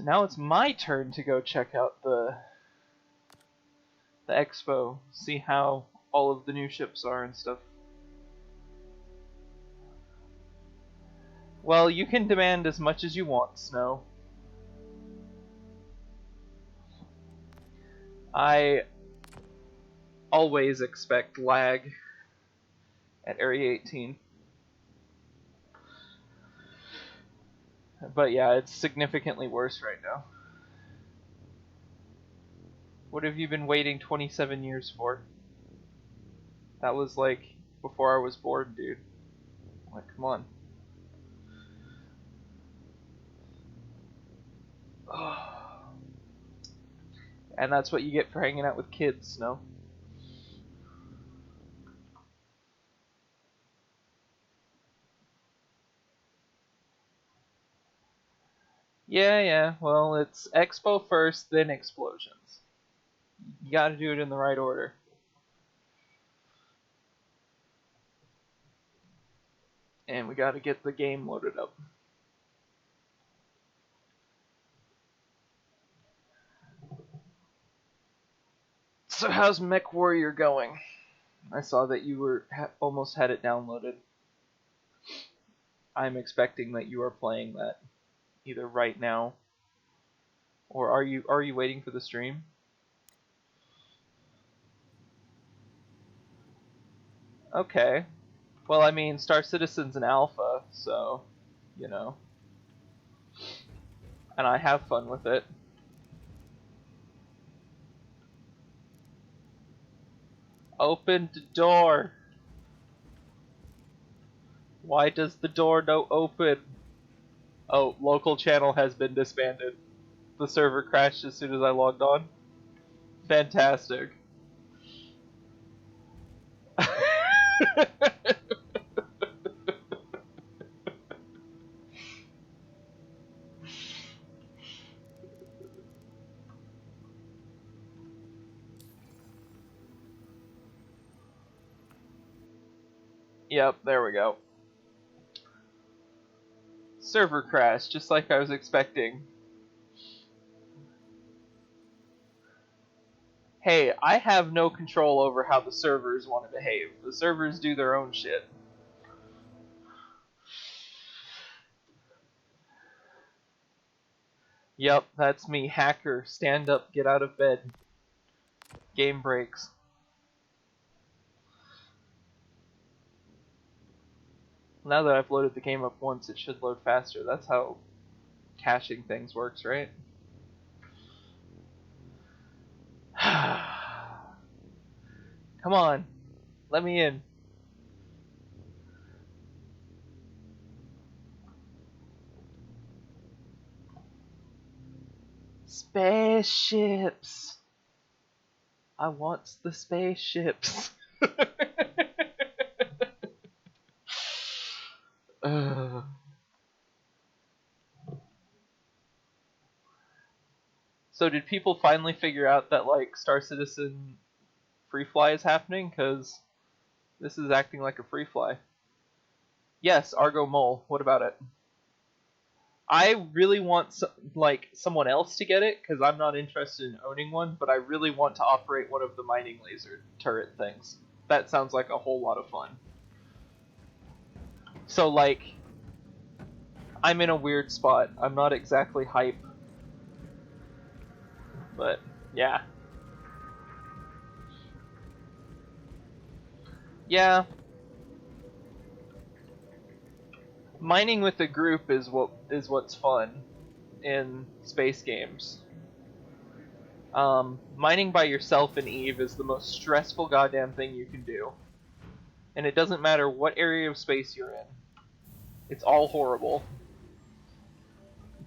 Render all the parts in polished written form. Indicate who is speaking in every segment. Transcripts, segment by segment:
Speaker 1: So now it's my turn to go check out the Expo, see how all of the new ships are and stuff. Well, you can demand as much as you want, Snow. I always expect lag at Area 18. But yeah, it's significantly worse right now. What have you been waiting 27 years for? That was like before I was born, dude. Like, come on. And that's what you get for hanging out with kids, Snow. Yeah, well, it's Expo first, then Explosions. You gotta do it in the right order. And we gotta get the game loaded up. So how's Mech Warrior going? I saw that you were almost had it downloaded. I'm expecting that you are playing that either right now, or are you waiting for the stream? Okay. Well, I mean, Star Citizen's an alpha, so, you know. And I have fun with it. Open the door! Why does the door no open? Oh, local channel has been disbanded. The server crashed as soon as I logged on. Fantastic. Yep, there we go. Server crash, just like I was expecting. Hey, I have no control over how the servers want to behave. The servers do their own shit. Yep, that's me, hacker. Stand up, get out of bed. Game breaks. Now that I've loaded the game up once, it should load faster. That's how caching things works, right? Come on, let me in. Spaceships! I want the spaceships. So did people finally figure out that, like, Star Citizen free fly is happening? Because this is acting like a free fly. Yes, Argo Mole. What about it? I really want someone else to get it, because I'm not interested in owning one, but I really want to operate one of the mining laser turret things. That sounds like a whole lot of fun. So, like, I'm in a weird spot. I'm not exactly hype. But, yeah. Yeah. Mining with a group is what's fun in space games. Mining by yourself in EVE is the most stressful goddamn thing you can do. And it doesn't matter what area of space you're in. It's all horrible.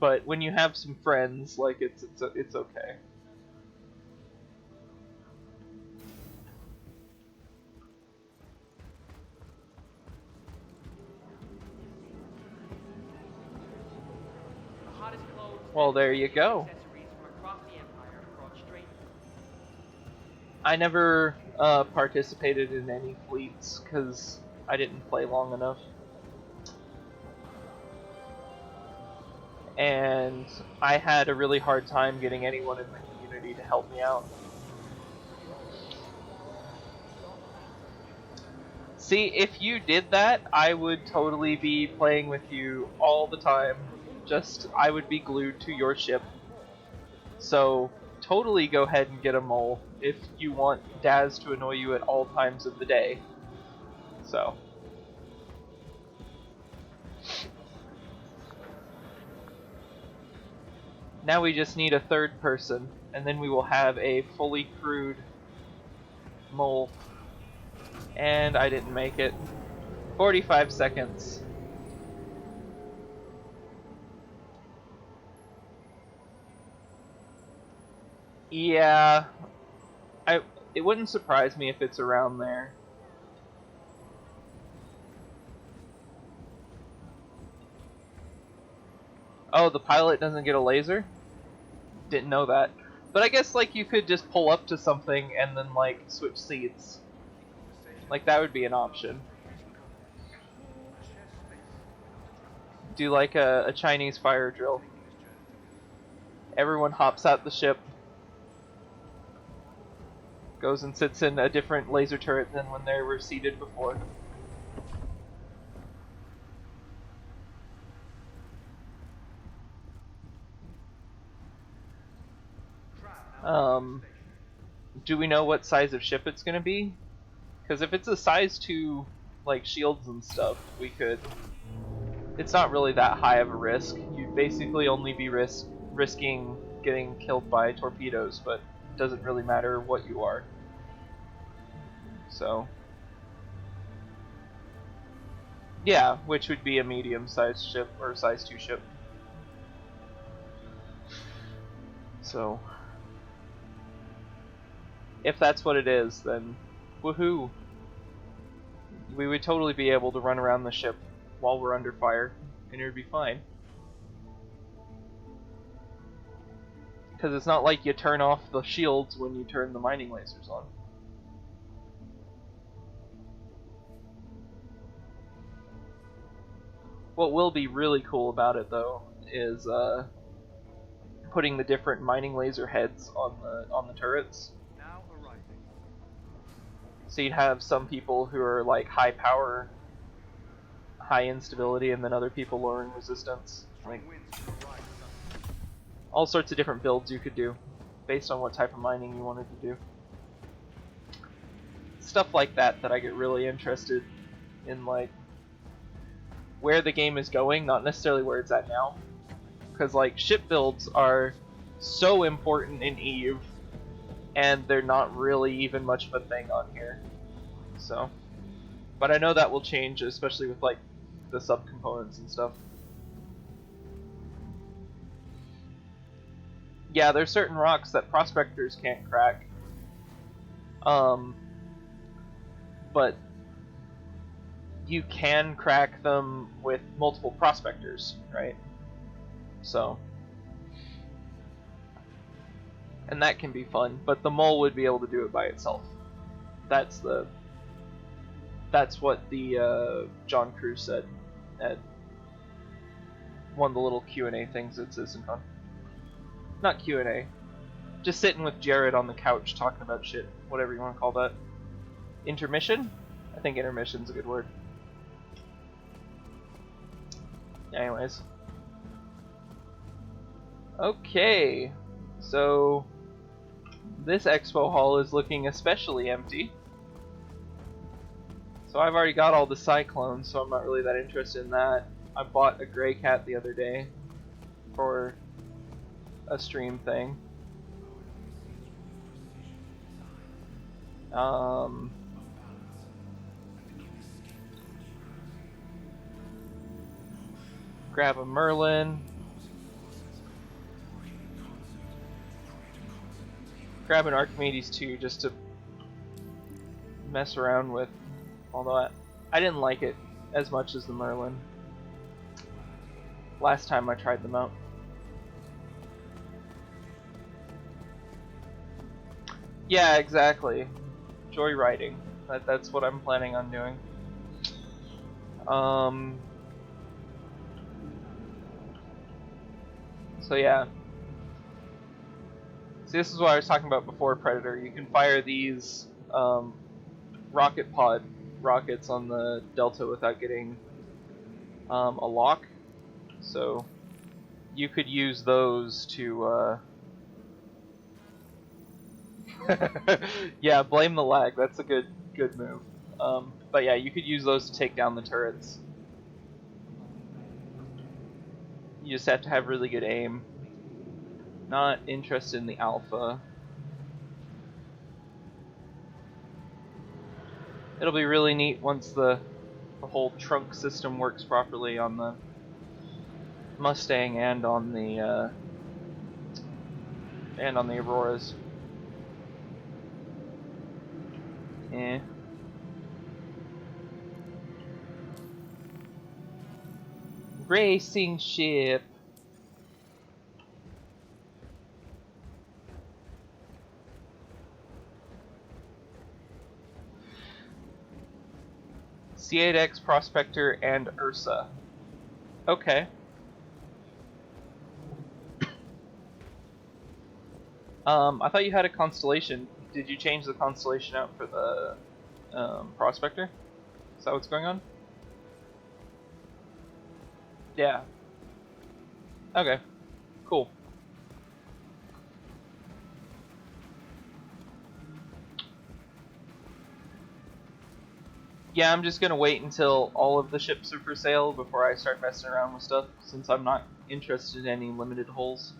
Speaker 1: But when you have some friends, like, it's okay. Well, there you go. I never participated in any fleets because I didn't play long enough. and I had a really hard time getting anyone in the community to help me out. See, if you did that, I would totally be playing with you all the time. Just, I would be glued to your ship. So, totally go ahead and get a mole if you want Daz to annoy you at all times of the day. So. Now we just need a third person, and then we will have a fully crewed mole. And I didn't make it. 45 seconds. Yeah, it wouldn't surprise me if it's around there. Oh, the pilot doesn't get a laser? Didn't know that. But I guess like you could just pull up to something and then like switch seats. Like that would be an option. Do like a Chinese fire drill. Everyone hops out the ship. Goes and sits in a different laser turret than when they were seated before. Do we know what size of ship it's gonna be? Because if it's a size 2, like shields and stuff, we could... It's not really that high of a risk. You'd basically only be risking getting killed by torpedoes, but it doesn't really matter what you are. So... Yeah, which would be a medium-sized ship, or a size 2 ship. So... If that's what it is, then woohoo! We would totally be able to run around the ship while we're under fire, and it would be fine. Because it's not like you turn off the shields when you turn the mining lasers on. What will be really cool about it, though, is putting the different mining laser heads on the turrets. So you'd have some people who are like high power, high instability, and then other people lowering resistance. Like all sorts of different builds you could do based on what type of mining you wanted to do. Stuff like that I get really interested in, like where the game is going, not necessarily where it's at now. Because like ship builds are so important in EVE, and they're not really even much of a thing on here. So, but I know that will change, especially with like the subcomponents and stuff. Yeah, there's certain rocks that prospectors can't crack. But you can crack them with multiple prospectors, right? So, and that can be fun, but the mole would be able to do it by itself. That's what the John Cruz said at one of the little Q&A things at CitizenCon. Not Q&A, just sitting with Jared on the couch talking about shit, whatever you want to call that. Intermission? I think intermission's a good word. Anyways. Okay, so this expo hall is looking especially empty. So I've already got all the cyclones, so I'm not really that interested in that. I bought a gray cat the other day for a stream thing. Grab a Merlin. Grab an Archimedes too, just to mess around with. Although I didn't like it as much as the Merlin last time I tried them out. Yeah, exactly. Joyriding. That's what I'm planning on doing. So yeah. See, this is what I was talking about before, Predator. You can fire these rocket pod rockets on the Delta without getting a lock. So you could use those to yeah, blame the lag. That's a good move. But yeah, you could use those to take down the turrets. You just have to have really good aim. Not interested in the Alpha. It'll be really neat once the whole trunk system works properly on the Mustang and on the Auroras. Eh. Racing ship. C8X Prospector and Ursa. Okay. I thought you had a constellation. Did you change the constellation out for the Prospector? Is that what's going on? Yeah. Okay. Cool. Yeah, I'm just gonna wait until all of the ships are for sale before I start messing around with stuff, since I'm not interested in any limited hulls.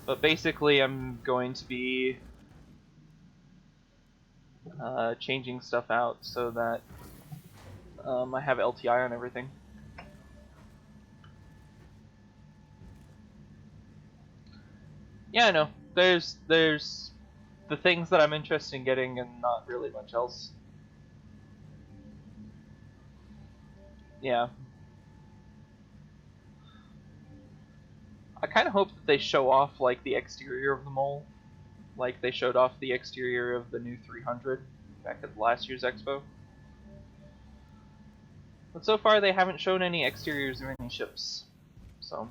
Speaker 1: But basically, I'm going to be changing stuff out so that I have LTI on everything. Yeah, I know. There's the things that I'm interested in getting, and not really much else. Yeah. I kind of hope that they show off like the exterior of the mole, like they showed off the exterior of the new 300 back at last year's Expo. But so far they haven't shown any exteriors of any ships, so